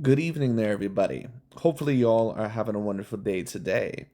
Good evening there, everybody. Hopefully, y'all are having a wonderful day today.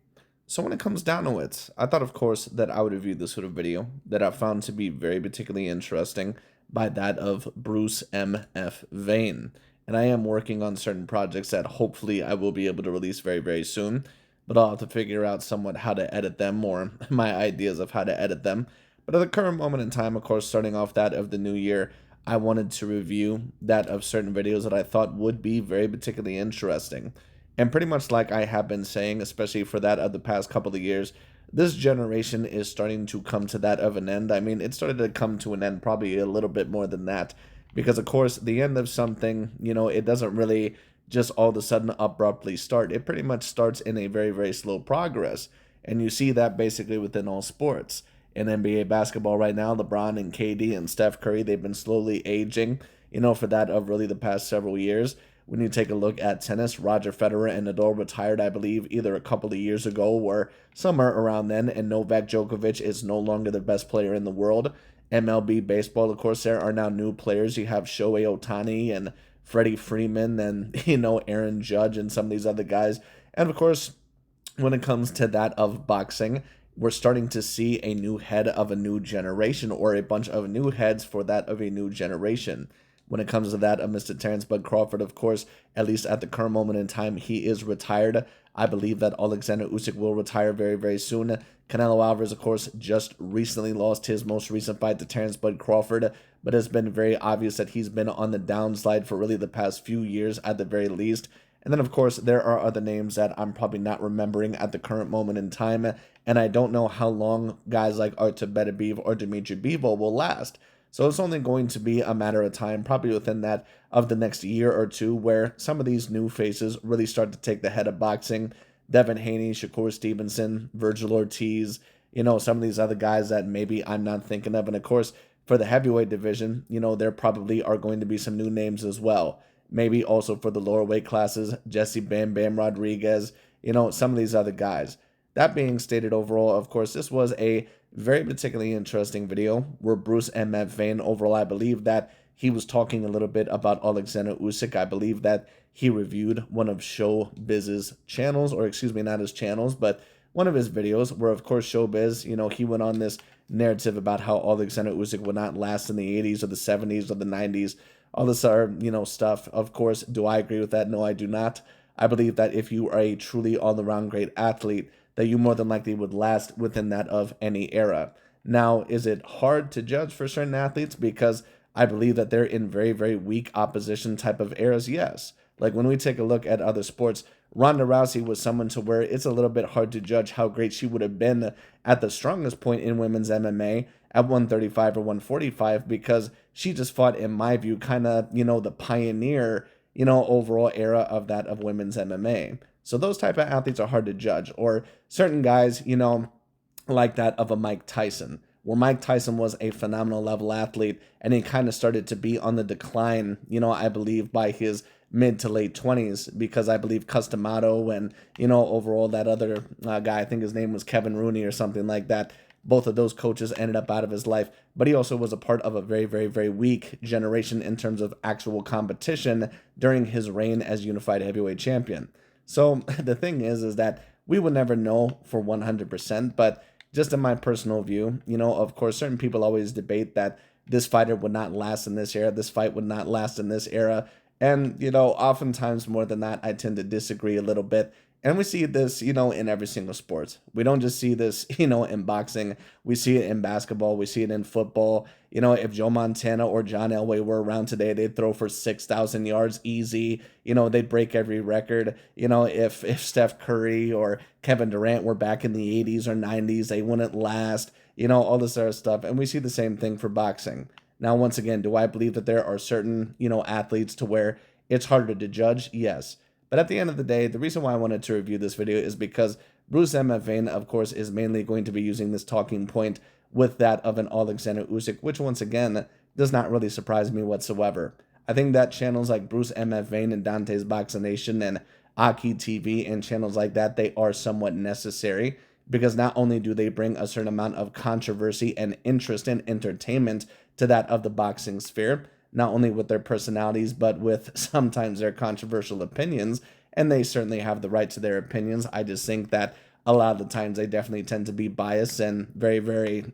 So, when it comes down to it, I thought, of course, that I would review this sort of video that I found to be very particularly interesting by that of Bruce MF Vane. And I am working on certain projects that hopefully I will be able to release very, very soon. But I'll have to figure out somewhat how to edit them or my ideas of how to edit them. But at the current moment in time, of course, starting off that of the new year, I wanted to review that of certain videos that I thought would be very particularly interesting. And pretty much like I have been saying, especially for that of the past couple of years, this generation is starting to come to that of an end. I mean, it started to come to an end probably a little bit more than that. Because, of course, the end of something, it doesn't really just all of a sudden abruptly start. It pretty much starts in a very, very slow progress. And you see that basically within all sports. In NBA basketball right now, LeBron and KD and Steph Curry, they've been slowly aging, for that of really the past several years. When you take a look at tennis, Roger Federer and Nadal retired, I believe, either a couple of years ago or somewhere around then, and Novak Djokovic is no longer the best player in the world. MLB baseball, of course, there are now new players. You have Shohei Ohtani and Freddie Freeman and, Aaron Judge and some of these other guys. And of course, when it comes to that of boxing, we're starting to see a new head of a new generation or a bunch of new heads for that of a new generation. When it comes to that of Mr. Terrence Bud Crawford, of course, at least at the current moment in time, he is retired. I believe that Oleksandr Usyk will retire very, very soon. Canelo Alvarez, of course, just recently lost his most recent fight to Terrence Bud Crawford, but it's been very obvious that he's been on the downslide for really the past few years at the very least. And then, of course, there are other names that I'm probably not remembering at the current moment in time, and I don't know how long guys like Artur Beterbiev or Dmitry Bivol will last. So it's only going to be a matter of time, probably within that of the next year or two, where some of these new faces really start to take the head of boxing. Devin Haney, Shakur Stevenson, Virgil Ortiz, some of these other guys that maybe I'm not thinking of. And of course, for the heavyweight division, there probably are going to be some new names as well. Maybe also for the lower weight classes, Jesse Bam Bam Rodriguez, some of these other guys. That being stated, overall, of course, this was a very particularly interesting video where Bruce MF Vane, overall, I believe that he was talking a little bit about Oleksandr Usyk. I believe that he reviewed one of Showbiz's channels, or excuse me, not his channels, but one of his videos where, of course, Showbiz, he went on this narrative about how Oleksandr Usyk would not last in the 80s or the 70s or the 90s. All this are, stuff. Of course, do I agree with that? No, I do not. I believe that if you are a truly all-around great athlete, that you more than likely would last within that of any era. Now, is it hard to judge for certain athletes because I believe that they're in very, very weak opposition type of eras? Yes. Like when we take a look at other sports, Ronda Rousey was someone to where it's a little bit hard to judge how great she would have been at the strongest point in women's MMA at 135 or 145 because she just fought, in my view, kind of, the pioneer, overall era of that of women's MMA. So those type of athletes are hard to judge. Or certain guys, like that of a Mike Tyson, where Mike Tyson was a phenomenal level athlete and he kind of started to be on the decline, I believe by his mid to late 20s because I believe Customato and, overall that other guy, I think his name was Kevin Rooney or something like that. Both of those coaches ended up out of his life, but he also was a part of a very, very, very weak generation in terms of actual competition during his reign as unified heavyweight champion. So the thing is that we would never know for 100%, but just in my personal view, of course, certain people always debate that this fighter would not last in this era, this fight would not last in this era. And, oftentimes more than that, I tend to disagree a little bit. And we see this, in every single sport. We don't just see this, in boxing. We see it in basketball. We see it in football. If Joe Montana or John Elway were around today, they'd throw for 6,000 yards easy. They'd break every record. If Steph Curry or Kevin Durant were back in the 80s or 90s, they wouldn't last. All this sort of stuff. And we see the same thing for boxing. Now, once again, do I believe that there are certain, athletes to where it's harder to judge? Yes. But at the end of the day, the reason why I wanted to review this video is because Bruce MF Vane, of course, is mainly going to be using this talking point with that of an Oleksandr Usyk, which once again does not really surprise me whatsoever. I think that channels like Bruce MF Vane and Dante's Boxination and Aki TV and channels like that, they are somewhat necessary because not only do they bring a certain amount of controversy and interest and entertainment to that of the boxing sphere, not only with their personalities, but with sometimes their controversial opinions. And they certainly have the right to their opinions. I just think that a lot of the times they definitely tend to be biased and very, very,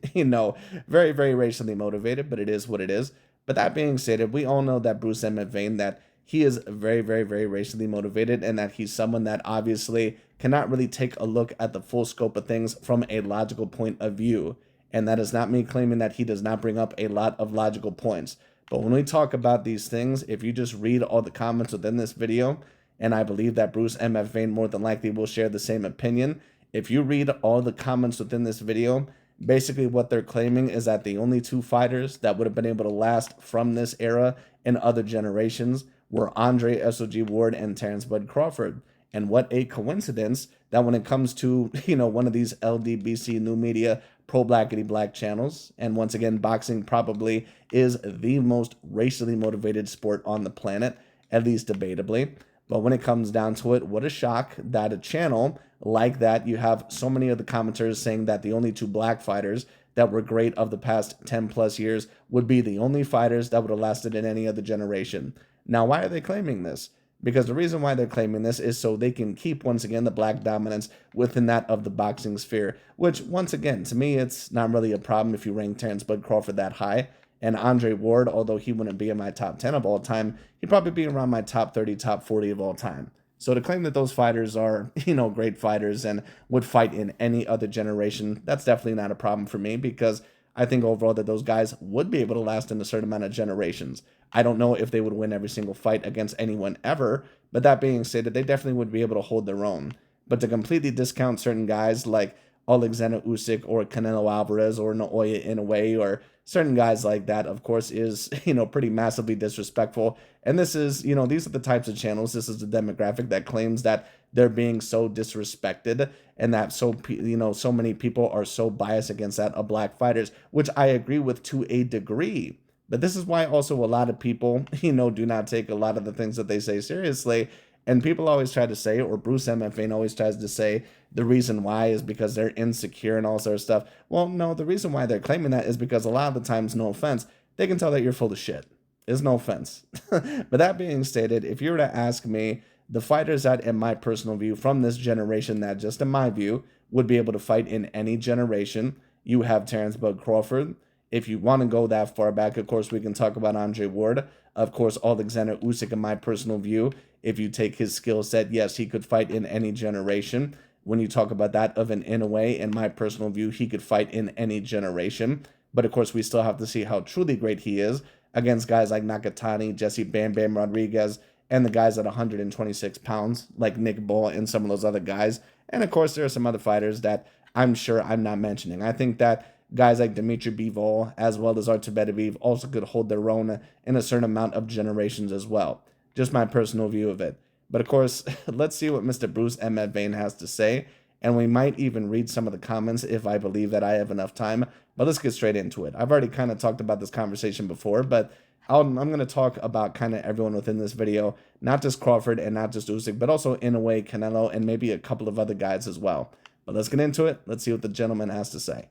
very, very racially motivated, but it is what it is. But that being stated, we all know that BRUCE MF VANE, that he is very, very, very racially motivated, and that he's someone that obviously cannot really take a look at the full scope of things from a logical point of view. And that is not me claiming that he does not bring up a lot of logical points. But when we talk about these things, if you just read all the comments within this video, and I believe that BRUCE MF VANE more than likely will share the same opinion, if you read all the comments within this video, basically what they're claiming is that the only two fighters that would have been able to last from this era and other generations were Andre SOG Ward and Terrence Bud Crawford. And what a coincidence that when it comes to, one of these LDBC new media pro-blackity black channels, and once again, boxing probably is the most racially motivated sport on the planet, at least debatably. But when it comes down to it, what a shock that a channel like that, you have so many of the commenters saying that the only two black fighters that were great of the past 10 plus years would be the only fighters that would have lasted in any other generation. Now, why are they claiming this? Because the reason why they're claiming this is so they can keep, once again, the black dominance within that of the boxing sphere, which, once again, to me, it's not really a problem if you rank Terrence Bud Crawford that high. And Andre Ward, although he wouldn't be in my top 10 of all time, he'd probably be around my top 30, top 40 of all time. So to claim that those fighters are, great fighters and would fight in any other generation, that's definitely not a problem for me, because I think overall that those guys would be able to last in a certain amount of generations. I don't know if they would win every single fight against anyone ever, but that being stated, they definitely would be able to hold their own. But to completely discount certain guys like Oleksandr Usyk or Canelo Alvarez or Naoya Inoue or certain guys like that, of course, is, pretty massively disrespectful. And this is, these are the types of channels, this is the demographic that claims that they're being so disrespected and that so many people are so biased against that of black fighters, which I agree with to a degree. But this is why also a lot of people, do not take a lot of the things that they say seriously. And people always try to say, or BRUCE MF VANE always tries to say, the reason why is because they're insecure and all sort of stuff. Well, no, the reason why they're claiming that is because a lot of the times, no offense, they can tell that you're full of shit. There's no offense. But that being stated, if you were to ask me, the fighters that, in my personal view, from this generation that, just in my view, would be able to fight in any generation, you have Terrence Bud Crawford. If you want to go that far back, of course, we can talk about Andre Ward. Of course, Oleksandr Usyk, in my personal view, if you take his skill set, yes, he could fight in any generation. When you talk about that of an Inoue, in my personal view, he could fight in any generation. But of course, we still have to see how truly great he is against guys like Nakatani, Jesse Bam Bam Rodriguez, and the guys at 126 pounds, like Nick Bull and some of those other guys. And of course, there are some other fighters that I'm sure I'm not mentioning. I think that guys like Dimitri Bivol, as well as Artur also could hold their own in a certain amount of generations as well. Just my personal view of it. But of course, let's see what Mr. BRUCE MF VANE has to say. And we might even read some of the comments if I believe that I have enough time. But let's get straight into it. I've already kind of talked about this conversation before, but I'm going to talk about kind of everyone within this video. Not just Crawford and not just Usyk, but also Inoue, Canelo, and maybe a couple of other guys as well. But let's get into it. Let's see what the gentleman has to say.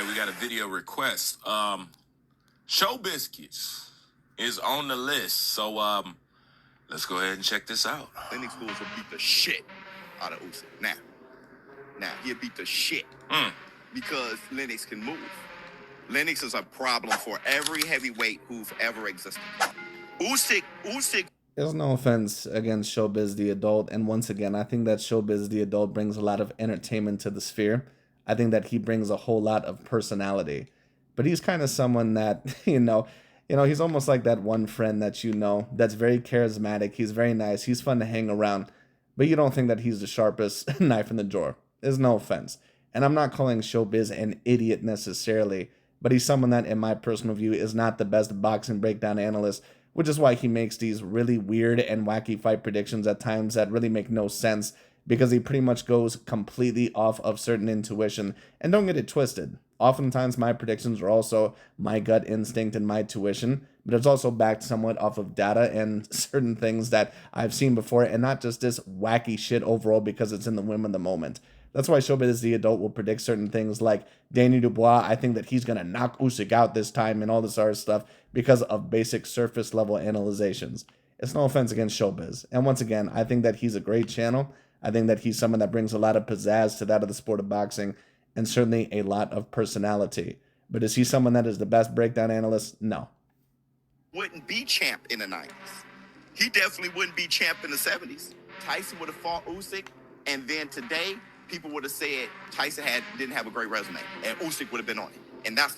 We got a video request. Show Biscuits is on the list, so let's go ahead and check this out. Lennox Bulls will beat the shit out of Usyk. Now he'll beat the shit because Lennox can move. Lennox is a problem for every heavyweight who've ever existed. Usyk. There's no offense against Showbiz the Adult, and once again, I think that Showbiz the Adult brings a lot of entertainment to the sphere. I think that he brings a whole lot of personality, but he's kind of someone that, he's almost like that one friend that that's very charismatic. He's very nice. He's fun to hang around, but you don't think that he's the sharpest knife in the drawer. There's no offense. And I'm not calling Showbiz an idiot necessarily, but he's someone that, in my personal view, is not the best boxing breakdown analyst, which is why he makes these really weird and wacky fight predictions at times that really make no sense, because he pretty much goes completely off of certain intuition. And don't get it twisted. Oftentimes, my predictions are also my gut instinct and my tuition, but it's also backed somewhat off of data and certain things that I've seen before, and not just this wacky shit overall because it's in the whim of the moment. That's why Showbiz the Adult will predict certain things like Danny Dubois. I think that he's going to knock Usyk out this time and all this other stuff because of basic surface level analyzations. It's no offense against Showbiz. And once again, I think that he's a great channel. I think that he's someone that brings a lot of pizzazz to that of the sport of boxing and certainly a lot of personality. But is he someone that is the best breakdown analyst? No. Wouldn't be champ in the 90s. He definitely wouldn't be champ in the 70s. Tyson would have fought Usyk, and then today, people would have said Tyson didn't have a great resume, and Usyk would have been on it. And that's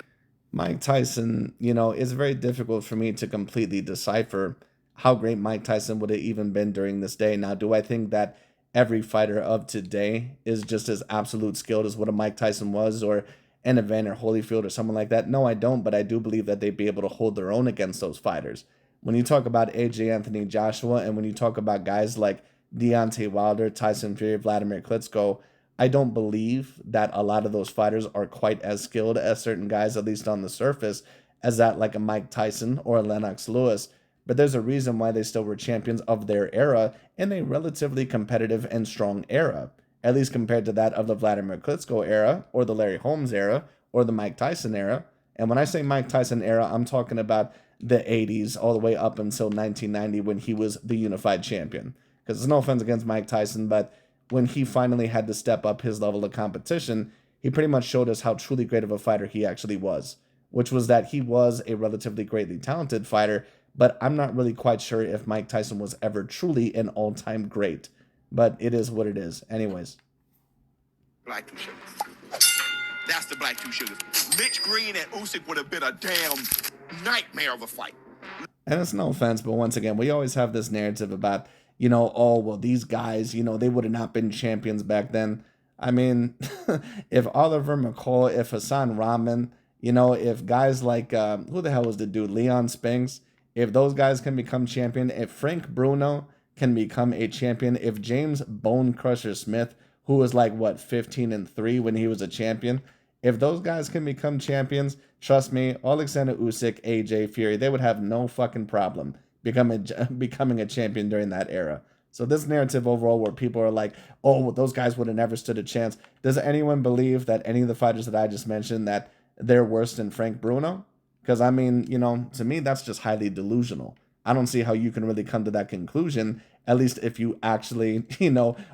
Mike Tyson, it's very difficult for me to completely decipher how great Mike Tyson would have even been during this day. Now, do I think that every fighter of today is just as absolute skilled as what a Mike Tyson was, or an Evander Holyfield or someone like that? No, I don't, but I do believe that they'd be able to hold their own against those fighters. When you talk about AJ Anthony Joshua, and when you talk about guys like Deontay Wilder, Tyson Fury, Vladimir Klitschko, I don't believe that a lot of those fighters are quite as skilled as certain guys, at least on the surface, as that like a Mike Tyson or a Lennox Lewis. But there's a reason why they still were champions of their era in a relatively competitive and strong era, at least compared to that of the Vladimir Klitschko era, or the Larry Holmes era, or the Mike Tyson era. And when I say Mike Tyson era, I'm talking about the 80s all the way up until 1990 when he was the unified champion. Because there's no offense against Mike Tyson, but when he finally had to step up his level of competition, he pretty much showed us how truly great of a fighter he actually was, which was that he was a relatively greatly talented fighter, but I'm not really quite sure if Mike Tyson was ever truly an all-time great. But it is what it is. Anyways. black two sugars. That's the black two sugars. Mitch Green and Usyk would have been a damn nightmare of a fight. And it's no offense, but once again, we always have this narrative about, oh, well, these guys, they would have not been champions back then. I mean, if Oliver McCall, if Hassan Rahman, if guys like, who the hell was the dude, Leon Spinks, if those guys can become champion, if Frank Bruno can become a champion, if James Bone Crusher Smith, who was like, 15-3 when he was a champion, if those guys can become champions, trust me, Oleksandr Usyk, AJ Fury, they would have no fucking problem becoming a champion during that era. So this narrative overall where people are like, oh, well, those guys would have never stood a chance. Does anyone believe that any of the fighters that I just mentioned, that they're worse than Frank Bruno? Because, I mean, to me, that's just highly delusional. I don't see how you can really come to that conclusion, at least if you actually,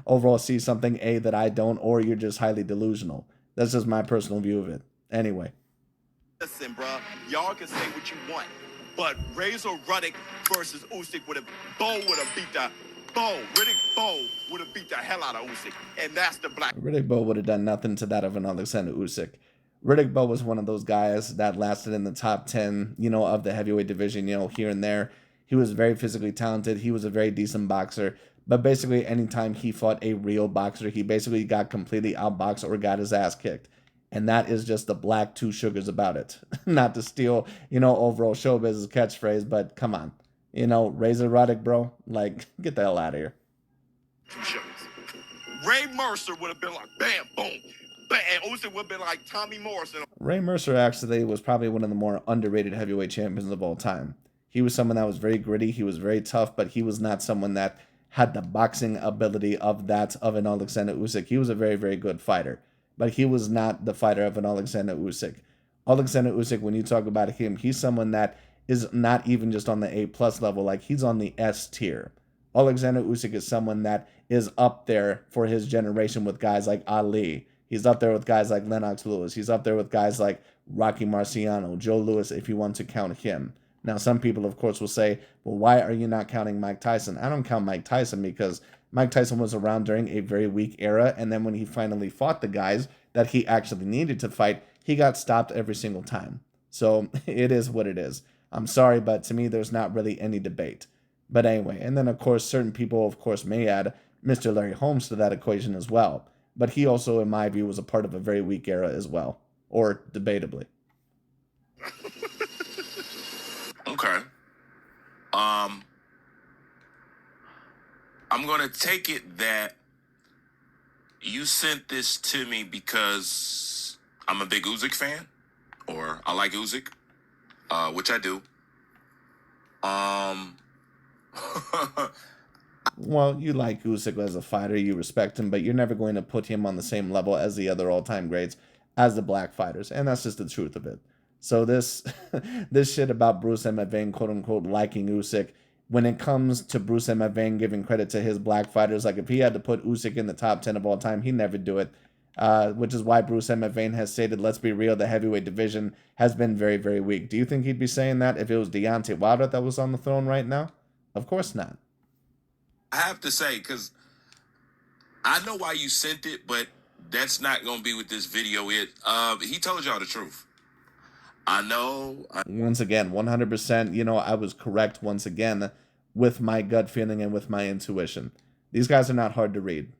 overall see something, A, that I don't, or you're just highly delusional. That's just my personal view of it. Anyway. Listen, bro, y'all can say what you want, but Razor Ruddock versus Usyk would have beat the Riddick Bowe would have beat the hell out of Usyk, and that's the black. Riddick Bowe would have done nothing to that of an Oleksandr Usyk. Riddick Bowe was one of those guys that lasted in the top 10, of the heavyweight division, here and there. He was very physically talented. He was a very decent boxer. But basically, anytime he fought a real boxer, he basically got completely outboxed or got his ass kicked. And that is just the black two sugars about it. Not to steal, overall Showbiz's catchphrase, but come on. Razor Ruddock, bro. Like, get the hell out of here. Two sugars. Ray Mercer would have been like, bam, boom. And Usyk would have been like Tommy Morrison. Ray Mercer actually was probably one of the more underrated heavyweight champions of all time. He was someone that was very gritty. He was very tough, but he was not someone that had the boxing ability of that of an Oleksandr Usyk. He was a very, very good fighter, but he was not the fighter of an Oleksandr Usyk. Oleksandr Usyk, when you talk about him, he's someone that is not even just on the A+ level, like he's on the S tier. Oleksandr Usyk is someone that is up there for his generation with guys like Ali. He's up there with guys like Lennox Lewis. He's up there with guys like Rocky Marciano, Joe Louis, if you want to count him. Now, some people, of course, will say, well, why are you not counting Mike Tyson? I don't count Mike Tyson because Mike Tyson was around during a very weak era, and then when he finally fought the guys that he actually needed to fight, he got stopped every single time. So it is what it is. I'm sorry, but to me, there's not really any debate. But anyway, and then, of course, certain people, of course, may add Mr. Larry Holmes to that equation as well. But he also, in my view, was a part of a very weak era as well, or debatably. Okay. I'm going to take it that you sent this to me because I'm a big Usyk fan, or I like Usyk, which I do. Um, Well, you like Usyk as a fighter, you respect him, but you're never going to put him on the same level as the other all-time greats, as the black fighters, and that's just the truth of it. So this this shit about Bruce MF Vane, quote unquote, liking Usyk, when it comes to Bruce MF Vane giving credit to his black fighters, like if he had to put Usyk in the top 10 of all time, he'd never do it. Which is why Bruce MF Vane has stated, let's be real, the heavyweight division has been very, very weak. Do you think he'd be saying that if it was Deontay Wilder that was on the throne right now? Of course not. I have to say, because I know why you sent it, but that's not going to be what this video is. He told y'all the truth. I know. Once again, 100%, I was correct once again with my gut feeling and with my intuition. These guys are not hard to read.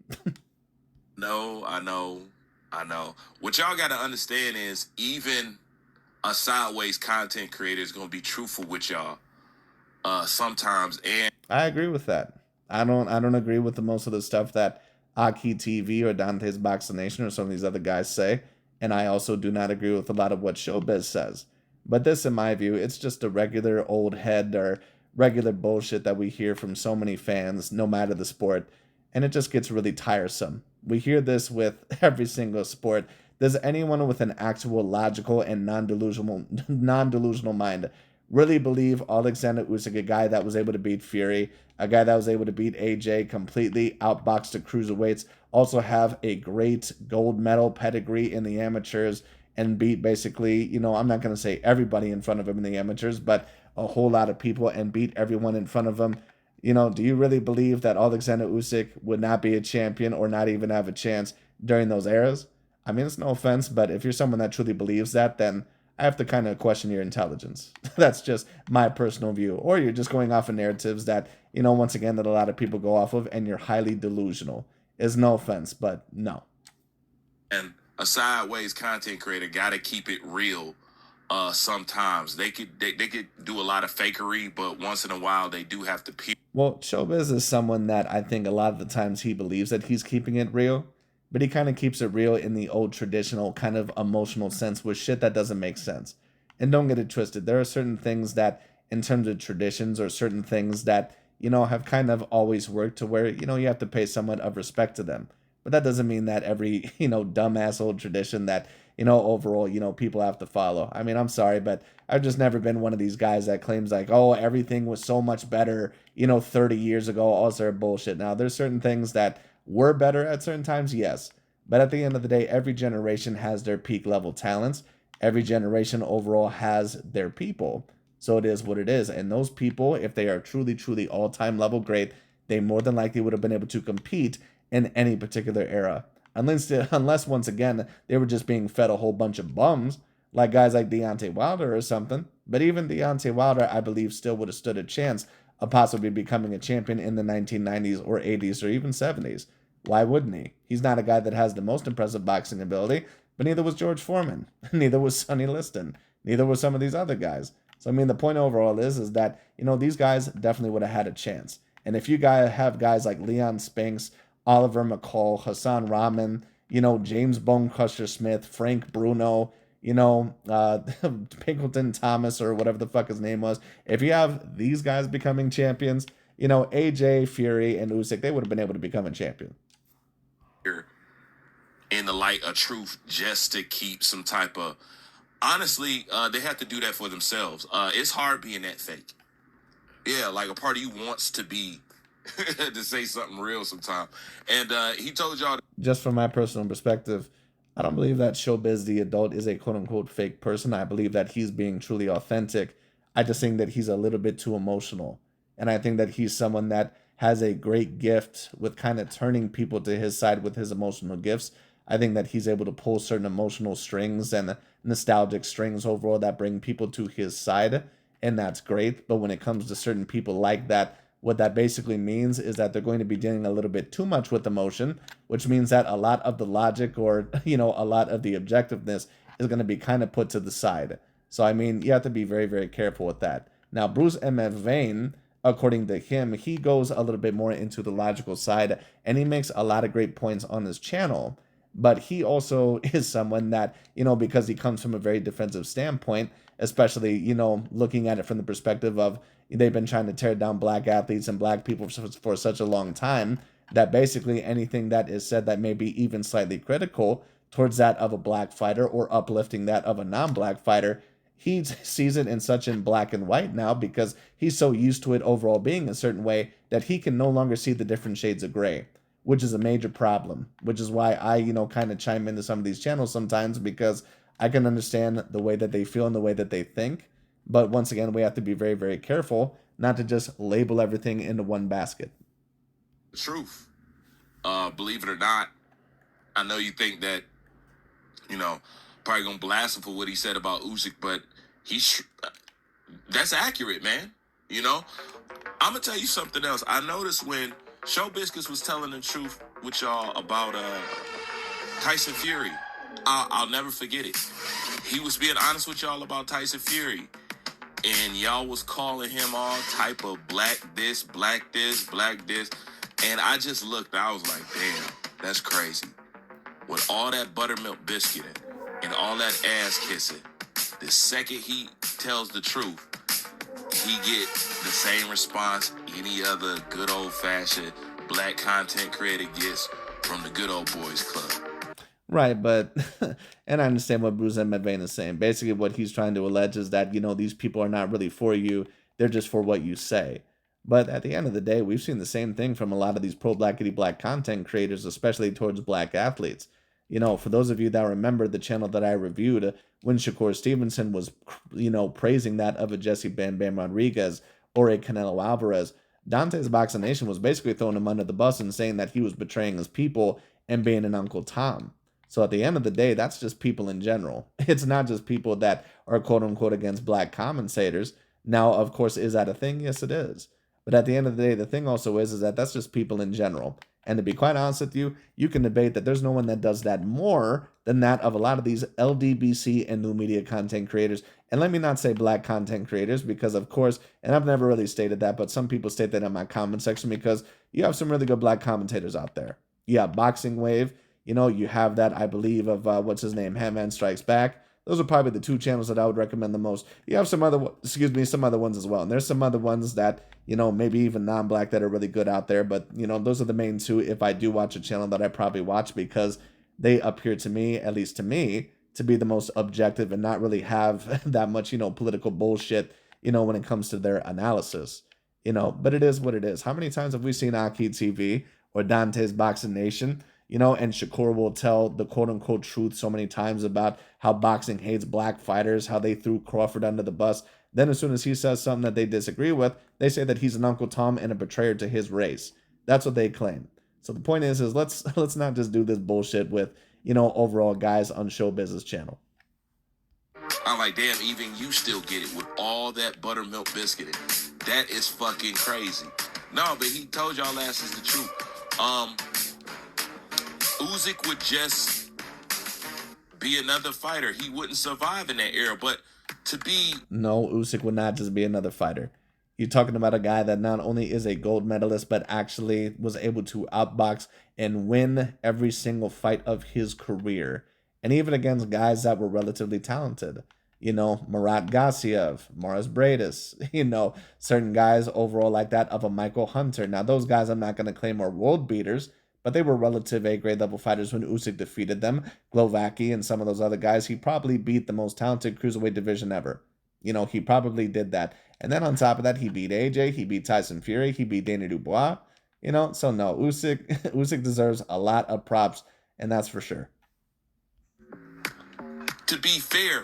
No, I know. What y'all got to understand is even a sideways content creator is going to be truthful with y'all sometimes. And I agree with that. I don't agree with the most of the stuff that Aki TV or Dante's Boxing Nation or some of these other guys say. And I also do not agree with a lot of what Showbiz says. But this, in my view, it's just a regular old head or regular bullshit that we hear from so many fans, no matter the sport. And it just gets really tiresome. We hear this with every single sport. Does anyone with an actual logical and non-delusional mind really believe Oleksandr Usyk, a guy that was able to beat Fury, a guy that was able to beat AJ, completely outbox the cruiserweights, also have a great gold medal pedigree in the amateurs, and beat basically, I'm not going to say everybody in front of him in the amateurs, but a whole lot of people, and beat everyone in front of him? Do you really believe that Oleksandr Usyk would not be a champion or not even have a chance during those eras? I mean, it's no offense, but if you're someone that truly believes that, then I have to kind of question your intelligence. That's just my personal view. Or you're just going off of narratives that, once again, that a lot of people go off of, and you're highly delusional. Is no offense, but no. And a sideways content creator got to keep it real. Sometimes they could do a lot of fakery, but once in a while they do have to Well, Showbiz is someone that I think a lot of the times he believes that he's keeping it real, but he kind of keeps it real in the old traditional kind of emotional sense with shit that doesn't make sense. And don't get it twisted. There are certain things that, in terms of traditions, or certain things that, have kind of always worked to where, you have to pay somewhat of respect to them. But that doesn't mean that every, dumbass old tradition that, overall, people have to follow. I mean, I'm sorry, but I've just never been one of these guys that claims like, oh, everything was so much better, 30 years ago, all sort of bullshit. Now, there's certain things that were better at certain times, yes. But at the end of the day, every generation has their peak level talents. Every generation overall has their people. So it is what it is. And those people, if they are truly, truly all-time level great, they more than likely would have been able to compete in any particular era. Unless once again, they were just being fed a whole bunch of bums, like guys like Deontay Wilder or something. But even Deontay Wilder, I believe, still would have stood a chance of possibly becoming a champion in the 1990s or 80s or even 70s. Why wouldn't he? He's not a guy that has the most impressive boxing ability, but neither was George Foreman. Neither was Sonny Liston. Neither were some of these other guys. So, I mean, the point overall is that, these guys definitely would have had a chance. And if you guys have guys like Leon Spinks, Oliver McCall, Hassan Rahman, James Bone Crusher Smith, Frank Bruno, Pinkleton Thomas, or whatever the fuck his name was. If you have these guys becoming champions, AJ, Fury, and Usyk, they would have been able to become a champion. In the light of truth, just to keep some type of... Honestly, they have to do that for themselves. It's hard being that fake. Yeah, like a part of you wants to be... to say something real sometime. And he told y'all... Just from my personal perspective, I don't believe that Showbiz the adult is a quote-unquote fake person. I believe that he's being truly authentic. I just think that he's a little bit too emotional. And I think that he's someone that has a great gift with kind of turning people to his side with his emotional gifts. I think that he's able to pull certain emotional strings and nostalgic strings overall that bring people to his side. And that's great. But when it comes to certain people like that, what that basically means is that they're going to be dealing a little bit too much with emotion, which means that a lot of the logic or, a lot of the objectiveness is going to be kind of put to the side. So, I mean, you have to be very, very careful with that. Now, Bruce MF Vane, according to him, he goes a little bit more into the logical side, and he makes a lot of great points on his channel. but he also is someone that, because he comes from a very defensive standpoint, especially, looking at it from the perspective of they've been trying to tear down black athletes and black people for such a long time, that basically anything that is said that may be even slightly critical towards that of a black fighter or uplifting that of a non-black fighter, he sees it in such in black and white now because he's so used to it overall being a certain way that he can no longer see the different shades of gray, which is a major problem, which is why I, kind of chime into some of these channels sometimes because I can understand the way that they feel and the way that they think. But once again, we have to be very, very careful not to just label everything into one basket. Truth. Believe it or not, I know you think that, probably gonna blast him for what he said about Usyk, but that's accurate, man. I'm gonna tell you something else. I noticed when Show Biscuits was telling the truth with y'all about Tyson Fury. I'll never forget it. He was being honest with y'all about Tyson Fury, and y'all was calling him all type of black this, black this, black this, and I just looked. I was like, damn, that's crazy. With all that buttermilk biscuiting and all that ass kissing, the second he tells the truth, he get the same response any other good old-fashioned black content creator gets from the good old boys club. Right, but, and I understand what BRUCE MF VANE is saying. Basically, what he's trying to allege is that, these people are not really for you. They're just for what you say. But at the end of the day, we've seen the same thing from a lot of these pro-blackity black content creators, especially towards black athletes. For those of you that remember the channel that I reviewed, when Shakur Stevenson was, praising that of a Jesse Bam Bam Rodriguez or a Canelo Alvarez, Dante's Boxing Nation was basically throwing him under the bus and saying that he was betraying his people and being an Uncle Tom. So at the end of the day, that's just people in general. It's not just people that are quote unquote against black commentators. Now, of course, is that a thing? Yes, it is. But at the end of the day, the thing also is that that's just people in general. And to be quite honest with you, you can debate that there's no one that does that more than that of a lot of these LDBC and new media content creators. And let me not say black content creators because, of course, and I've never really stated that, but some people state that in my comment section because you have some really good black commentators out there. Yeah, Boxing Wave, you have that, I believe, of what's his name, Handman Strikes Back. Those are probably the two channels that I would recommend the most. You have some other ones as well. And there's some other ones that, maybe even non-black that are really good out there. But, those are the main two if I do watch a channel that I probably watch because they appear to me, at least to me, to be the most objective and not really have that much, political bullshit, when it comes to their analysis. But it is what it is. How many times have we seen Aki TV or Dante's Boxing Nation? And Shakur will tell the quote-unquote truth so many times about how boxing hates black fighters, how they threw Crawford under the bus. Then as soon as he says something that they disagree with, they say that he's an Uncle Tom and a betrayer to his race. That's what they claim. So the point is let's not just do this bullshit with, overall guys on Show Business channel. I'm like, damn, even you still get it with all that buttermilk biscuiting. That is fucking crazy. No, but he told y'all last is the truth. Usyk would just be another fighter. He wouldn't survive in that era. But to be... No, Usyk would not just be another fighter. You're talking about a guy that not only is a gold medalist, but actually was able to outbox and win every single fight of his career. And even against guys that were relatively talented. Murat Gassiev, Morris Bradis, certain guys overall like that of a Michael Hunter. Now, those guys I'm not going to claim are world beaters, but they were relative A-grade level fighters when Usyk defeated them. Glovacki and some of those other guys, he probably beat the most talented cruiserweight division ever. He probably did that. And then on top of that, he beat AJ, he beat Tyson Fury, he beat Dana Dubois. So no, Usyk deserves a lot of props, and that's for sure. To be fair,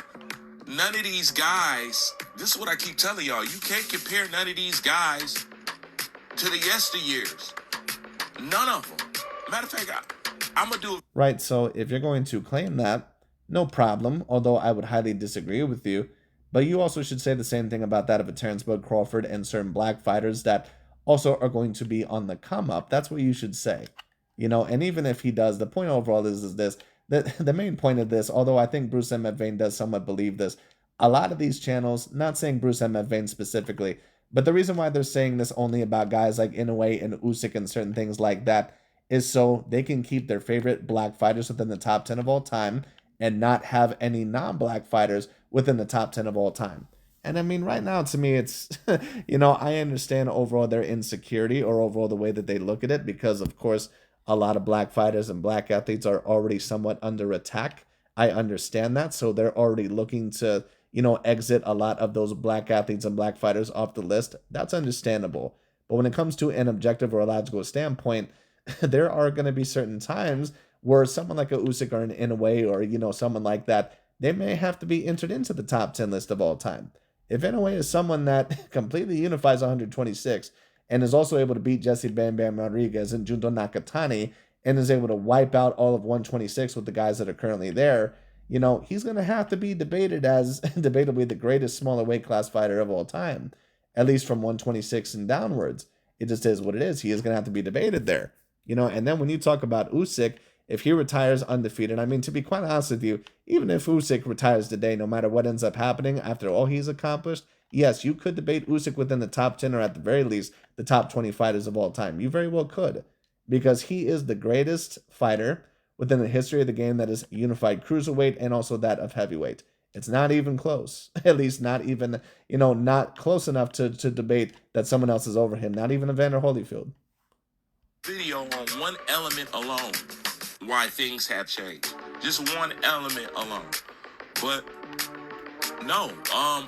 none of these guys, this is what I keep telling y'all, you can't compare none of these guys to the yesteryears. None of them. Matter of fact, I'm going to do... Right, so if you're going to claim that, no problem, although I would highly disagree with you. But you also should say the same thing about that of a Terrence Bud Crawford and certain black fighters that also are going to be on the come up. That's what you should say. And even if he does, the point overall is this. The main point of this, although I think BRUCE MF VANE does somewhat believe this, a lot of these channels, not saying BRUCE MF VANE specifically, but the reason why they're saying this only about guys like Inoue and Usyk and certain things like that is so they can keep their favorite black fighters within the top 10 of all time and not have any non-black fighters within the top 10 of all time. And I mean, right now, to me, it's, I understand overall their insecurity or overall the way that they look at it because, of course, a lot of black fighters and black athletes are already somewhat under attack. I understand that. So they're already looking to, exit a lot of those black athletes and black fighters off the list. That's understandable. But when it comes to an objective or a logical standpoint, there are going to be certain times where someone like a Usyk or an Inoue or, someone like that, they may have to be entered into the top 10 list of all time. If Inoue is someone that completely unifies 126 and is also able to beat Jesse Bam Bam Rodriguez and Junto Nakatani and is able to wipe out all of 126 with the guys that are currently there, he's going to have to be debated as debatably the greatest smaller weight class fighter of all time, at least from 126 and downwards. It just is what it is. He is going to have to be debated there. And then when you talk about Usyk, if he retires undefeated, I mean, to be quite honest with you, even if Usyk retires today, no matter what ends up happening after all he's accomplished, yes, you could debate Usyk within the top 10 or at the very least the top 20 fighters of all time. You very well could, because he is the greatest fighter within the history of the game that is unified cruiserweight and also that of heavyweight. It's not even close. At least not even, not close enough to debate that someone else is over him, not even Evander Holyfield. Video on one element alone why things have changed. Just one element alone. But no, I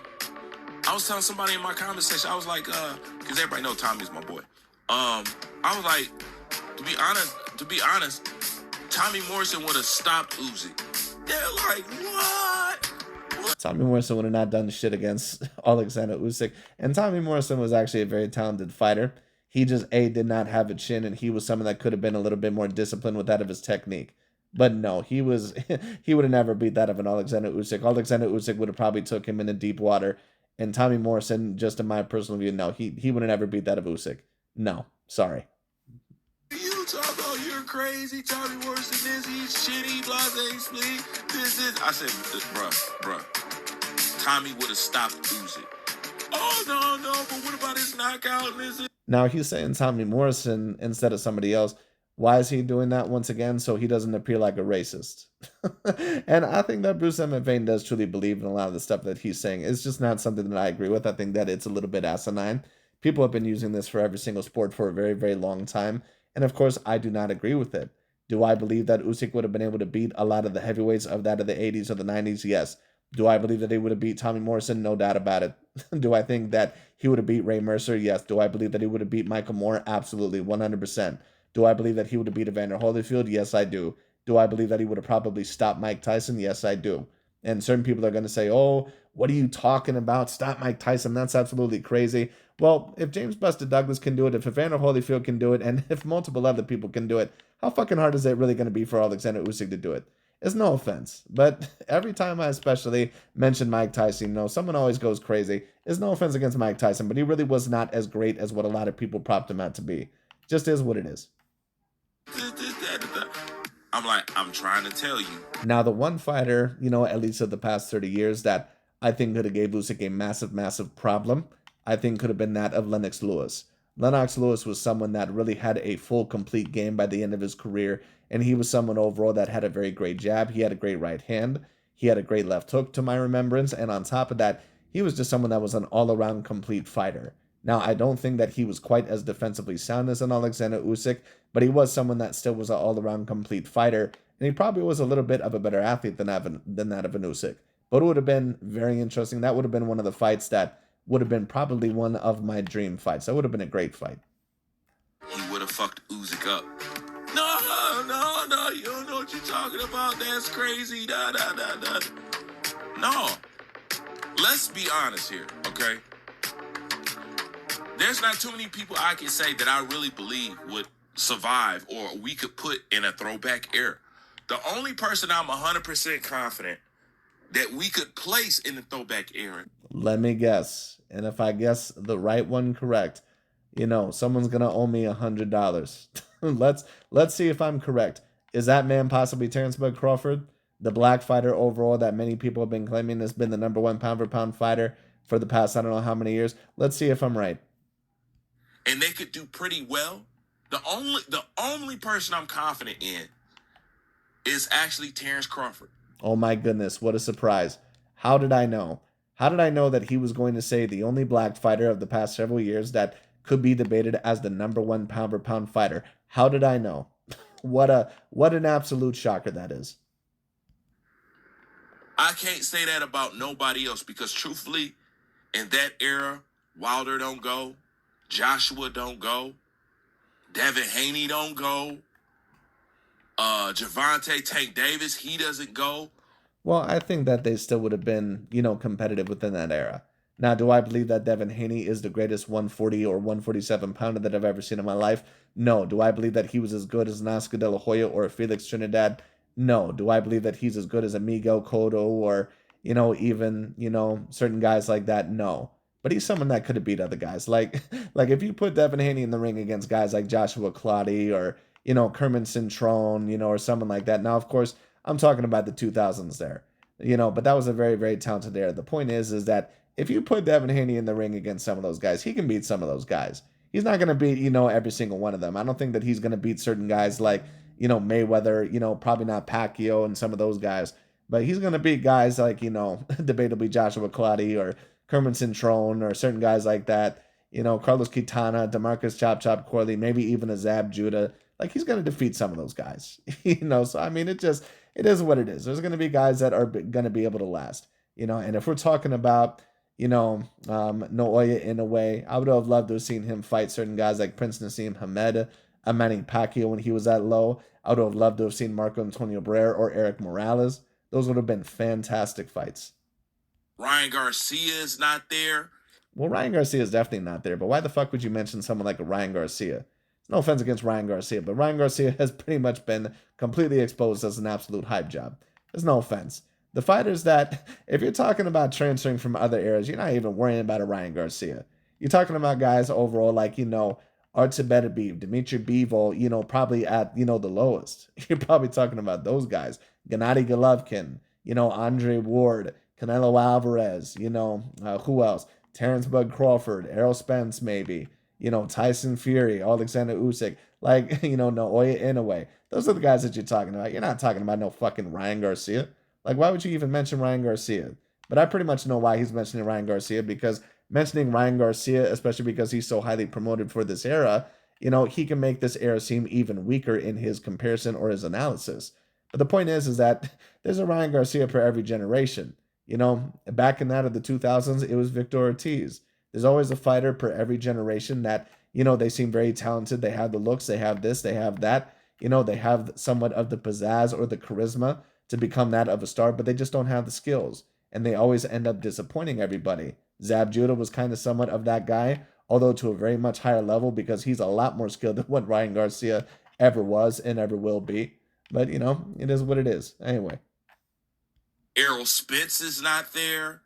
was telling somebody in my comment section, I was like, because everybody know Tommy's my boy. I was like, to be honest, Tommy Morrison would have stopped Usyk. They're like, what? Tommy Morrison would have not done shit against Oleksandr Usyk. And Tommy Morrison was actually a very talented fighter. He just, did not have a chin, and he was someone that could have been a little bit more disciplined with that of his technique. But no, he would have never beat that of an Oleksandr Usyk. Oleksandr Usyk would have probably took him into deep water. And Tommy Morrison, just in my personal view, no, he would have never beat that of Usyk. No, sorry. You talk about you're crazy, Tommy Morrison is, he's shitty, blase, split, this is. I said, bruh, Tommy would have stopped Usyk. Oh, no, but what about his knockout? Now, he's saying Tommy Morrison instead of somebody else. Why is he doing that once again? So he doesn't appear like a racist. And I think that BRUCE MF VANE does truly believe in a lot of the stuff that he's saying. It's just not something that I agree with. I think that it's a little bit asinine. People have been using this for every single sport for a very, very long time. And of course, I do not agree with it. Do I believe that Usyk would have been able to beat a lot of the heavyweights of that of the 80s or the 90s? Yes. Do I believe that he would have beat Tommy Morrison? No doubt about it. Do I think that he would have beat Ray Mercer? Yes. Do I believe that he would have beat Michael Moore? Absolutely, 100%. Do I believe that he would have beat Evander Holyfield? Yes, I do. Do I believe that he would have probably stopped Mike Tyson? Yes, I do. And certain people are going to say, oh, what are you talking about? Stop Mike Tyson. That's absolutely crazy. Well, if James Buster Douglas can do it, if Evander Holyfield can do it, and if multiple other people can do it, how fucking hard is it really going to be for Oleksandr Usyk to do it? It's no offense, but every time I especially mention Mike Tyson, someone always goes crazy. It's no offense against Mike Tyson, but he really was not as great as what a lot of people propped him out to be. Just is what it is. I'm like, I'm trying to tell you. Now, the one fighter, at least of the past 30 years that I think could have gave Usyk a massive, massive problem, I think could have been that of Lennox Lewis. Lennox Lewis was someone that really had a full, complete game by the end of his career, and he was someone overall that had a very great jab. He had a great right hand. He had a great left hook to my remembrance, and on top of that, he was just someone that was an all-around complete fighter. Now, I don't think that he was quite as defensively sound as an Oleksandr Usyk, but he was someone that still was an all-around complete fighter, and he probably was a little bit of a better athlete than that of an Usyk. But it would have been very interesting. That would have been one of the fights that would have been probably one of my dream fights. That would have been a great fight. He would have fucked Usyk up. No, you don't know what you're talking about. That's crazy. No. Let's be honest here, okay? There's not too many people I can say that I really believe would survive or we could put in a throwback era. The only person I'm 100% confident that we could place in the throwback era. Let me guess. And if I guess the right one correct, someone's going to owe me $100. Let's see if I'm correct. Is that man possibly Terrence Bud Crawford? The black fighter overall that many people have been claiming has been the number one pound-for-pound fighter for the past I don't know how many years. Let's see if I'm right. And they could do pretty well. The only person I'm confident in is actually Terrence Crawford. Oh my goodness, what a surprise. How did I know? How did I know that he was going to say the only black fighter of the past several years that could be debated as the #1 pound for pound fighter? How did I know? What an absolute shocker that is. I can't say that about nobody else because truthfully, in that era, Wilder don't go, Joshua don't go, Devin Haney don't go, Javante Tank Davis, he doesn't go. Well, I think that they still would have been, competitive within that era. Now, do I believe that Devin Haney is the greatest 140 or 147 pounder that I've ever seen in my life? No. Do I believe that he was as good as an Oscar De La Hoya or a Felix Trinidad? No. Do I believe that he's as good as a Miguel Cotto or, even, certain guys like that? No. But he's someone that could have beat other guys. Like, like if you put Devin Haney in the ring against guys like Joshua Clottey or, Kermit Cintrone, or someone like that. Now, of course, I'm talking about the 2000s there, but that was a very, very talented era. The point is that if you put Devin Haney in the ring against some of those guys, he can beat some of those guys. He's not going to beat, every single one of them. I don't think that he's going to beat certain guys like, Mayweather, probably not Pacquiao and some of those guys, but he's going to beat guys like, debatably Joshua Clottey or Kermit Cintrone or certain guys like that, Carlos Quintana, DeMarcus Chop Chop Corley, maybe even a Zab Judah. Like he's going to defeat some of those guys, So I mean, it is what it is. There's going to be guys that are going to be able to last, And if we're talking about, Naoya in a way, I would have loved to have seen him fight certain guys like Prince Nassim Hamed, Manny Pacquiao when he was that low. I would have loved to have seen Marco Antonio Barrera or Eric Morales. Those would have been fantastic fights. Ryan Garcia is not there. Well, Ryan Garcia is definitely not there, but why the fuck would you mention someone like a Ryan Garcia? No offense against Ryan Garcia, but Ryan Garcia has pretty much been completely exposed as an absolute hype job. There's no offense. The fighters that, if you're talking about transferring from other eras, you're not even worrying about a Ryan Garcia. You're talking about guys overall like, Artur Beterbiev, Dmitry Bivol, probably at, the lowest. You're probably talking about those guys. Gennady Golovkin, Andre Ward, Canelo Alvarez, who else? Terrence Bud Crawford, Errol Spence maybe. Tyson Fury, Oleksandr Usyk, like, Naoya Inoue. Those are the guys that you're talking about. You're not talking about no fucking Ryan Garcia. Like, why would you even mention Ryan Garcia? But I pretty much know why he's mentioning Ryan Garcia, because mentioning Ryan Garcia, especially because he's so highly promoted for this era, he can make this era seem even weaker in his comparison or his analysis. But the point is that there's a Ryan Garcia for every generation. Back in that of the 2000s, it was Victor Ortiz. There's always a fighter per every generation that, they seem very talented. They have the looks, they have this, they have that. They have somewhat of the pizzazz or the charisma to become that of a star, but they just don't have the skills. And they always end up disappointing everybody. Zab Judah was kind of somewhat of that guy, although to a very much higher level because he's a lot more skilled than what Ryan Garcia ever was and ever will be. But, it is what it is. Anyway. Errol Spence is not there.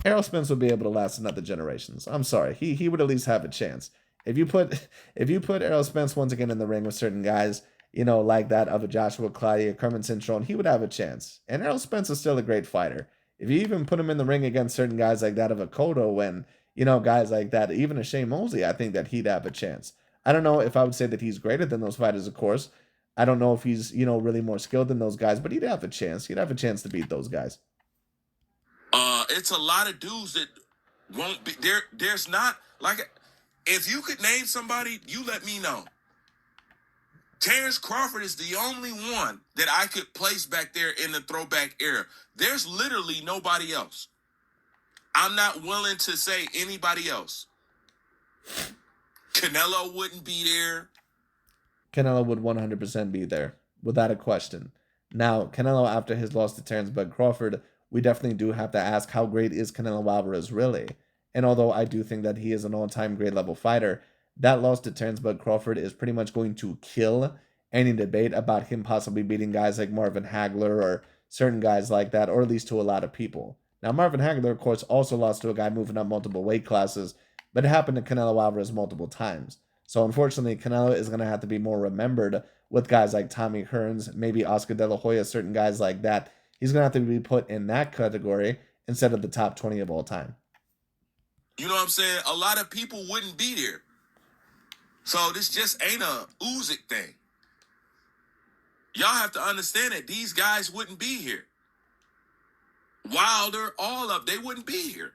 Errol Spence would be able to last another generations. I'm sorry. He would at least have a chance. If you put Errol Spence once again in the ring with certain guys, like that of a Joshua Clottey, Kermit Cintrone, he would have a chance. And Errol Spence is still a great fighter. If you even put him in the ring against certain guys like that of a Cotto and, guys like that, even a Shane Mosley, I think that he'd have a chance. I don't know if I would say that he's greater than those fighters, of course. I don't know if he's, really more skilled than those guys, but he'd have a chance. He'd have a chance to beat those guys. It's a lot of dudes that won't be there. There's not, like, if you could name somebody, you let me know. Terrence Crawford is the only one that I could place back there in the throwback era. There's literally nobody else. I'm not willing to say anybody else. Canelo wouldn't be there. Canelo would 100% be there, without a question. Now, Canelo, after his loss to Terrence Bud Crawford, we definitely do have to ask, how great is Canelo Alvarez really? And although I do think that he is an all-time grade level fighter, that loss to Terrence Bud Crawford is pretty much going to kill any debate about him possibly beating guys like Marvin Hagler or certain guys like that, or at least to a lot of people. Now, Marvin Hagler, of course, also lost to a guy moving up multiple weight classes, but it happened to Canelo Alvarez multiple times. So unfortunately, Canelo is going to have to be more remembered with guys like Tommy Hearns, maybe Oscar De La Hoya, certain guys like that. He's going to have to be put in that category instead of the top 20 of all time. You know what I'm saying? A lot of people wouldn't be there. So this just ain't a Usyk thing. Y'all have to understand that these guys wouldn't be here. Wilder, all of they wouldn't be here.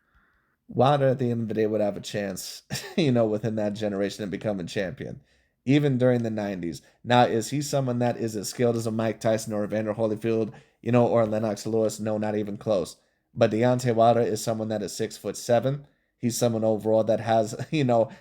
Wilder at the end of the day would have a chance, within that generation to become a champion, even during the 90s. Now, is he someone that is as skilled as a Mike Tyson or Evander Holyfield, or Lennox Lewis? No, not even close. But Deontay Wilder is someone that is 6'7". He's someone overall that has,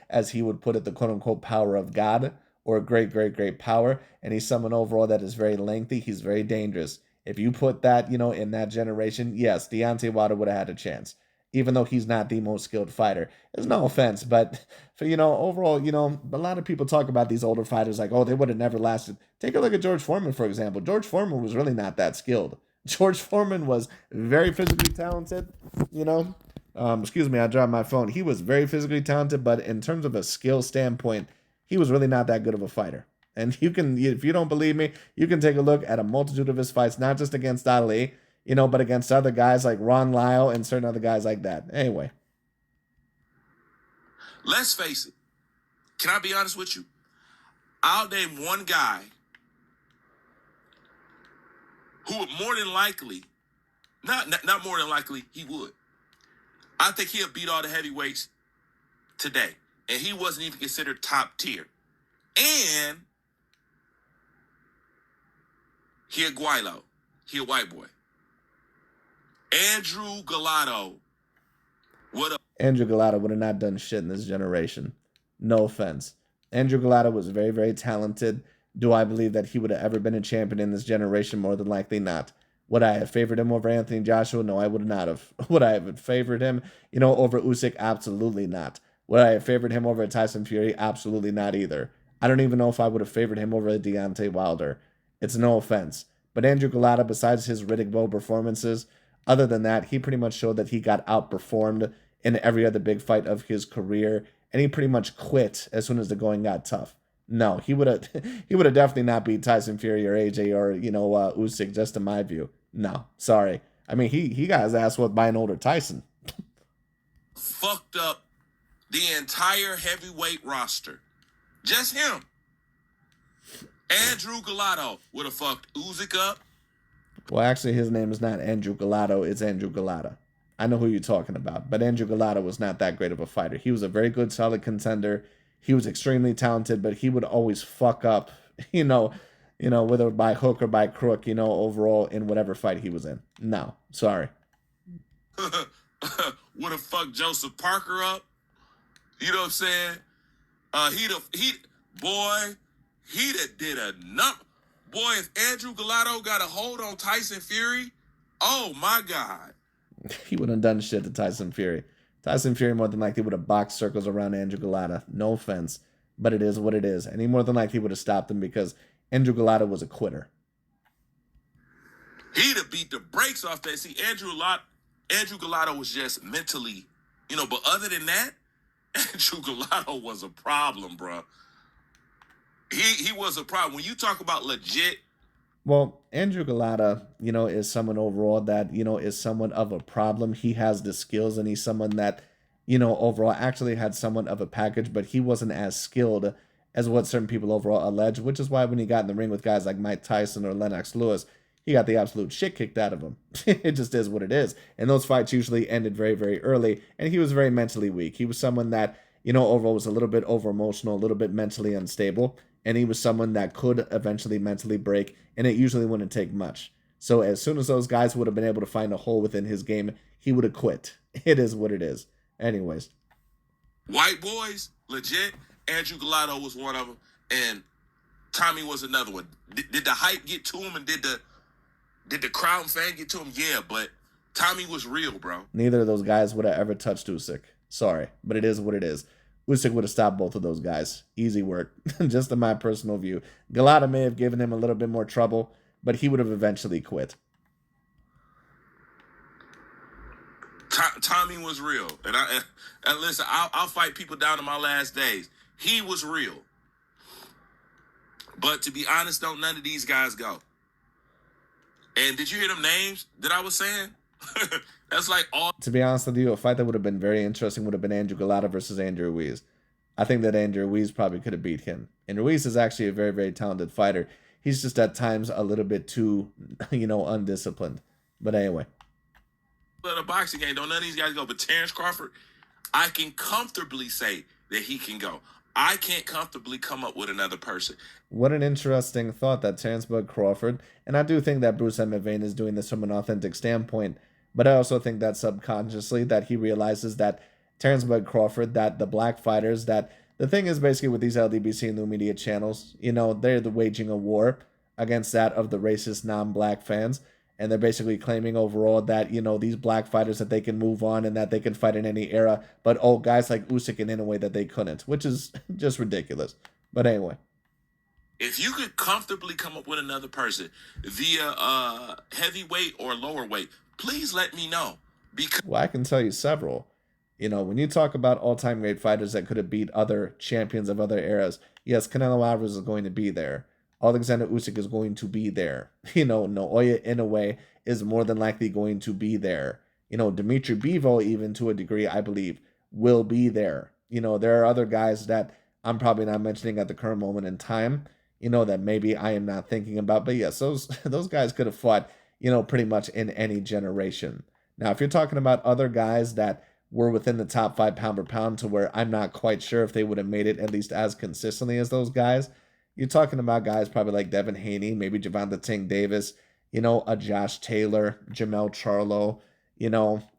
as he would put it, the quote unquote power of God or great, great, great power. And he's someone overall that is very lengthy. He's very dangerous. If you put that, in that generation, yes, Deontay Wilder would have had a chance, even though he's not the most skilled fighter. There's no offense, but for, overall, a lot of people talk about these older fighters like, oh, they would have never lasted. Take a look at George Foreman, for example. George Foreman was really not that skilled. George Foreman was very physically talented, excuse me, I dropped my phone. He was very physically talented, but in terms of a skill standpoint, he was really not that good of a fighter. And if you don't believe me, you can take a look at a multitude of his fights, not just against Ali, but against other guys like Ron Lyle and certain other guys like that. Anyway. Let's face it. Can I be honest with you? I'll name one guy who would more than likely, not more than likely, he would. I think he'll beat all the heavyweights today. And he wasn't even considered top tier. And he a Guaylo. He a white boy. Andrew Gallardo. Andrew Gallardo would have not done shit in this generation. No offense. Andrew Gallardo was very, very talented. Do I believe that he would have ever been a champion in this generation? More than likely not. Would I have favored him over Anthony Joshua? No, I would not have. Would I have favored him, over Usyk? Absolutely not. Would I have favored him over Tyson Fury? Absolutely not either. I don't even know if I would have favored him over Deontay Wilder. It's no offense. But Andrew Gallardo, besides his Riddick Bowe performances, other than that, he pretty much showed that he got outperformed in every other big fight of his career, and he pretty much quit as soon as the going got tough. No, he would have definitely not beat Tyson Fury or AJ or Usyk, just in my view. No, sorry. I mean, he got his ass whooped by an older Tyson. Fucked up the entire heavyweight roster. Just him. Andrew Gallardo would have fucked Usyk up. Well, actually, his name is not Andrew Gallardo. It's Andrew Gallardo. I know who you're talking about, but Andrew Gallardo was not that great of a fighter. He was a very good, solid contender. He was extremely talented, but he would always fuck up, whether by hook or by crook, overall in whatever fight he was in. No, sorry. Would have fucked Joseph Parker up. You know what I'm saying? He'd have did a number. Boy, if Andrew Gallardo got a hold on Tyson Fury, oh my God. He wouldn't have done shit to Tyson Fury. Tyson Fury more than likely would have boxed circles around Andrew Gallardo. No offense, but it is what it is. And he more than likely would have stopped him because Andrew Gallardo was a quitter. He'd have beat the brakes off that. See, Andrew Gallardo was just mentally, but other than that, Andrew Gallardo was a problem, bro. He was a problem. When you talk about legit. Well, Andrew Gallardo, is someone overall that, is somewhat of a problem. He has the skills and he's someone that, overall actually had somewhat of a package, but he wasn't as skilled as what certain people overall allege, which is why when he got in the ring with guys like Mike Tyson or Lennox Lewis, he got the absolute shit kicked out of him. It just is what it is. And those fights usually ended very, very early, and he was very mentally weak. He was someone that, overall was a little bit over-emotional, a little bit mentally unstable, and he was someone that could eventually mentally break, and it usually wouldn't take much. So as soon as those guys would have been able to find a hole within his game, he would have quit. It is what it is. Anyways. White boys, legit. Andrew Gallardo was one of them, and Tommy was another one. Did the hype get to him, and did the crowd and fan get to him? Yeah, but Tommy was real, bro. Neither of those guys would have ever touched Usyk. Sorry, but it is what it is. Usyk would have stopped both of those guys. Easy work. Just in my personal view. Gallardo may have given him a little bit more trouble, but he would have eventually quit. Tommy was real. And listen, I'll fight people down to my last days. He was real. But to be honest, don't none of these guys go. And did you hear them names that I was saying? That's like all. To be honest with you, a fight that would have been very interesting would have been Andrew Gallardo versus Andrew Ruiz. I think that Andy Ruiz probably could have beat him. And Ruiz is actually a very, very talented fighter. He's just at times a little bit too, undisciplined. But anyway. But a boxing game, don't none of these guys go. But Terrence Crawford, I can comfortably say that he can go. I can't comfortably come up with another person. What an interesting thought, that Terrence Bud Crawford. And I do think that Bruce MF VANE is doing this from an authentic standpoint. But I also think that subconsciously that he realizes that Terrence Bud Crawford, that the black fighters, that the thing is basically with these LDBC and new media channels, they're waging a war against that of the racist non-black fans. And they're basically claiming overall that, these black fighters, that they can move on and that they can fight in any era. But, guys like Usyk and in a way that they couldn't, which is just ridiculous. But anyway. If you could comfortably come up with another person via heavyweight or lower weight, please let me know. Because well, I can tell you several. When you talk about all-time great fighters that could have beat other champions of other eras, yes, Canelo Alvarez is going to be there. Oleksandr Usyk is going to be there. Naoya Inoue is more than likely going to be there. Dimitri Bivol, even to a degree, I believe, will be there. There are other guys that I'm probably not mentioning at the current moment in time, that maybe I am not thinking about. But yes, those guys could have fought, pretty much in any generation. Now, if you're talking about other guys that were within the top 5 pound per pound to where I'm not quite sure if they would have made it at least as consistently as those guys, you're talking about guys probably like Devin Haney, maybe Javante Tank Davis, a Josh Taylor, Jamel Charlo,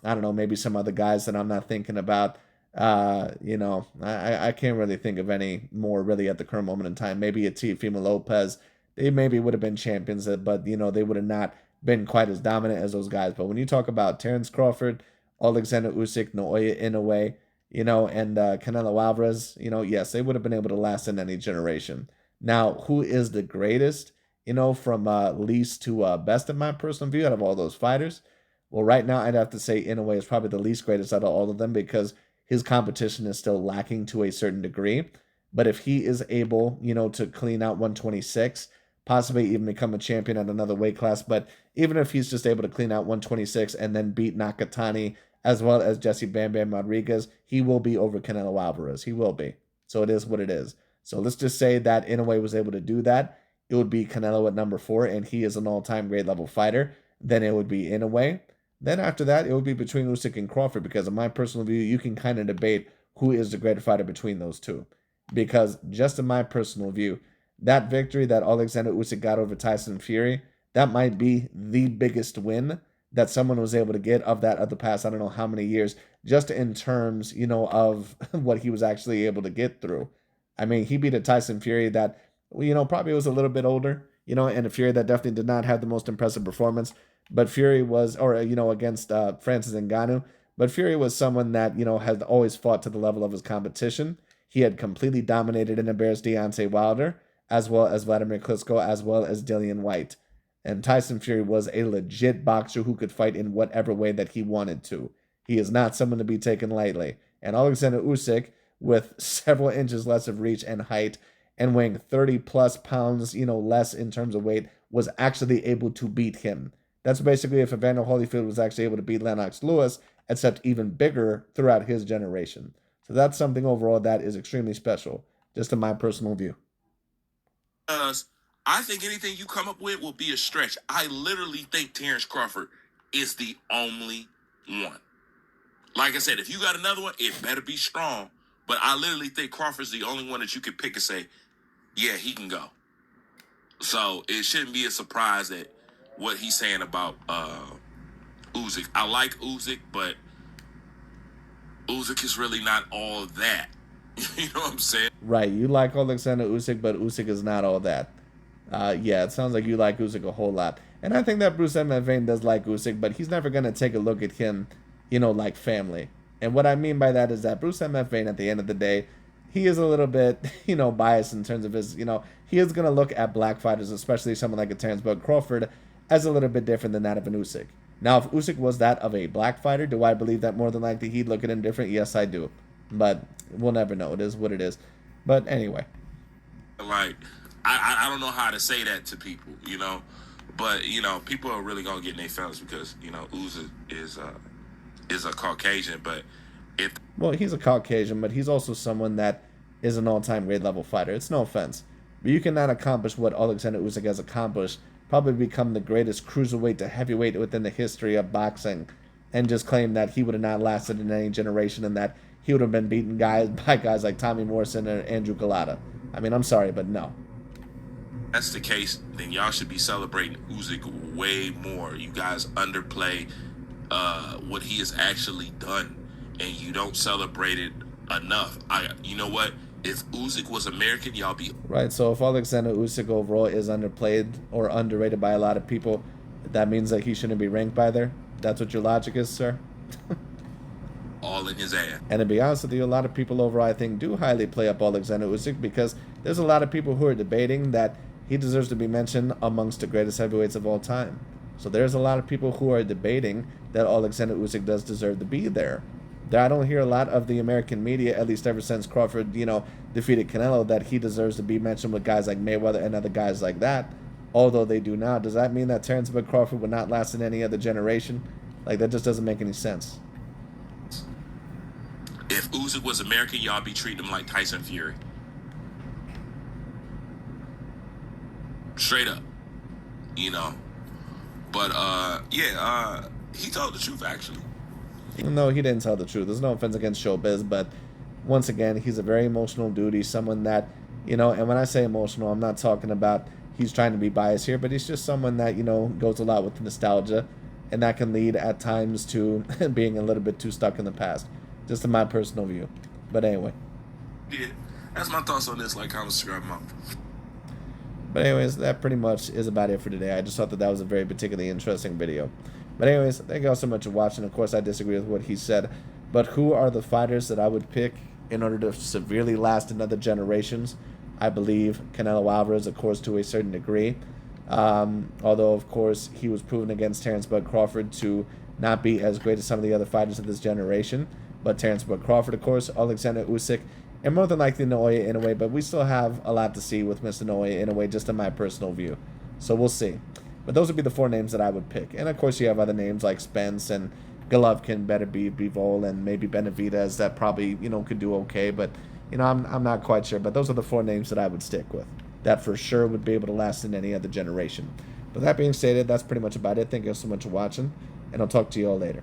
I don't know, maybe some other guys that I'm not thinking about. I can't really think of any more really at the current moment in time. Maybe a Teofimo Lopez. They maybe would have been champions, but, they would have not been quite as dominant as those guys. But when you talk about Terrence Crawford, Oleksandr Usyk, Naoya Inoue, and Canelo Alvarez, yes, they would have been able to last in any generation. Now, who is the greatest, from least to best in my personal view out of all those fighters? Well, right now, I'd have to say Inoue is probably the least greatest out of all of them because his competition is still lacking to a certain degree. But if he is able, to clean out 126, possibly even become a champion at another weight class, but even if he's just able to clean out 126 and then beat Nakatani as well as Jesse Bam Bam Rodriguez, he will be over Canelo Alvarez. He will be. So it is what it is. So let's just say that Inoue was able to do that. It would be Canelo at number 4, and he is an all-time grade level fighter. Then it would be Inoue. Then after that, it would be between Usyk and Crawford, because in my personal view, you can kind of debate who is the greater fighter between those two. Because just in my personal view, that victory that Alexander Usyk got over Tyson Fury, that might be the biggest win that someone was able to get of the past, I don't know how many years, just in terms, of what he was actually able to get through. I mean, he beat a Tyson Fury that, probably was a little bit older, and a Fury that definitely did not have the most impressive performance. But Fury was, against Francis Ngannou. But Fury was someone that, had always fought to the level of his competition. He had completely dominated and embarrassed Deontay Wilder, as well as Vladimir Klitschko, as well as Dillian White. And Tyson Fury was a legit boxer who could fight in whatever way that he wanted to. He is not someone to be taken lightly. And Alexander Usyk, with several inches less of reach and height and weighing 30 plus pounds, less in terms of weight, was actually able to beat him. That's basically if Evander Holyfield was actually able to beat Lennox Lewis, except even bigger throughout his generation. So that's something overall that is extremely special, just in my personal view. I think anything you come up with will be a stretch. I literally think Terrence Crawford is the only one. Like I said, if you got another one, it better be strong. But I literally think Crawford's the only one that you could pick and say, yeah, he can go. So it shouldn't be a surprise that what he's saying about Usyk. I like Usyk, but Usyk is really not all that. You know what I'm saying? Right. You like Alexander Usyk, but Usyk is not all that. Yeah, it sounds like you like Usyk a whole lot. And I think that Bruce MF VANE does like Usyk, but he's never going to take a look at him, like family. And what I mean by that is that Bruce MF VANE, at the end of the day, he is a little bit, biased in terms of his, he is going to look at black fighters, especially someone like a Terrence Bud Crawford, as a little bit different than that of an Usyk. Now, if Usyk was that of a black fighter, do I believe that more than likely he'd look at him different? Yes, I do. But we'll never know. It is what it is. But anyway. Like, I don't know how to say that to people, But, people are really going to get in their feelings because, Usyk is a Caucasian. But well, he's a Caucasian, but he's also someone that is an all-time grade level fighter. It's no offense. But you cannot accomplish what Oleksandr Usyk has accomplished, probably become the greatest cruiserweight to heavyweight within the history of boxing, and just claim that he would have not lasted in any generation and that he would have been beaten by guys like Tommy Morrison and Andrew Galata. I mean, I'm sorry, but no. If that's the case, then y'all should be celebrating Usyk way more. You guys underplay what he has actually done, and you don't celebrate it enough. You know what? If Usyk was American, y'all be right. So if Oleksandr Usyk overall is underplayed or underrated by a lot of people, that means that he shouldn't be ranked by there. That's what your logic is, sir. all in his ass. And to be honest with you, a lot of people overall, I think, do highly play up Oleksandr Usyk because there's a lot of people who are debating that he deserves to be mentioned amongst the greatest heavyweights of all time. So there's a lot of people who are debating that Oleksandr Usyk does deserve to be there. I don't hear a lot of the American media, at least ever since Crawford, defeated Canelo, that he deserves to be mentioned with guys like Mayweather and other guys like that. Although they do now. Does that mean that Terence Bud Crawford would not last in any other generation? Like, that just doesn't make any sense. If Usyk was American, y'all be treating him like Tyson Fury. Straight up. But, he told the truth, actually. No, he didn't tell the truth. There's no offense against Showbiz, but once again, he's a very emotional dude. He's someone that, and when I say emotional, I'm not talking about he's trying to be biased here, but he's just someone that, goes a lot with nostalgia, and that can lead at times to being a little bit too stuck in the past, just in my personal view. But anyway. Yeah, that's my thoughts on this. Like, comment, subscribe, mom. But anyways, that pretty much is about it for today. I just thought that was a very particularly interesting video. But anyways, thank you all so much for watching. Of course, I disagree with what he said. But who are the fighters that I would pick in order to severely last in other generations? I believe Canelo Alvarez, of course, to a certain degree. Although, of course, he was proven against Terence Bud Crawford to not be as great as some of the other fighters of this generation. But Terence Bud Crawford, of course, Oleksandr Usyk, and more than likely Naoya Inoue. But we still have a lot to see with Mr. Naoya Inoue, just in my personal view. So we'll see. But those would be the 4 names that I would pick. And, of course, you have other names like Spence and Golovkin, better be Bivol, and maybe Benavidez that probably, could do okay. But, I'm not quite sure. But those are the 4 names that I would stick with. That for sure would be able to last in any other generation. But that being stated, that's pretty much about it. Thank you so much for watching. And I'll talk to you all later.